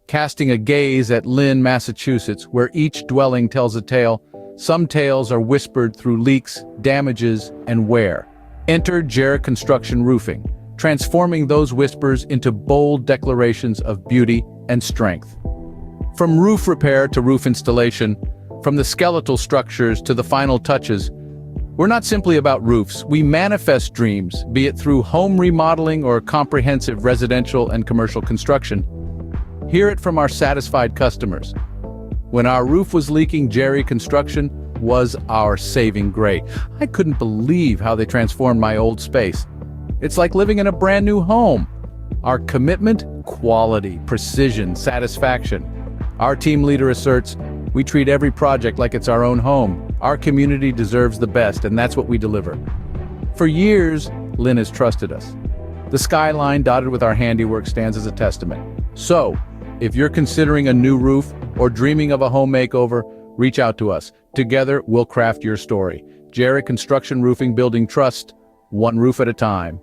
casting a gaze at Lynn, Massachusetts, where each dwelling tells a tale. Some tales are whispered through leaks, damages, and wear. Enter Jere Construction Roofing, transforming those whispers into bold declarations of beauty and strength. From roof repair to roof installation, from the skeletal structures to the final touches, we're not simply about roofs. We manifest dreams, be it through home remodeling or comprehensive residential and commercial construction. Hear it from our satisfied customers. When our roof was leaking, Jere Construction was our saving grace. I couldn't believe how they transformed my old space. It's like living in a brand new home. Our commitment, quality, precision, satisfaction. Our team leader asserts, we treat every project like it's our own home. Our community deserves the best, and that's what we deliver. For years, Lynn has trusted us. The skyline dotted with our handiwork stands as a testament. So, if you're considering a new roof or dreaming of a home makeover, reach out to us. Together, we'll craft your story. Jere Construction Roofing, building trust, one roof at a time.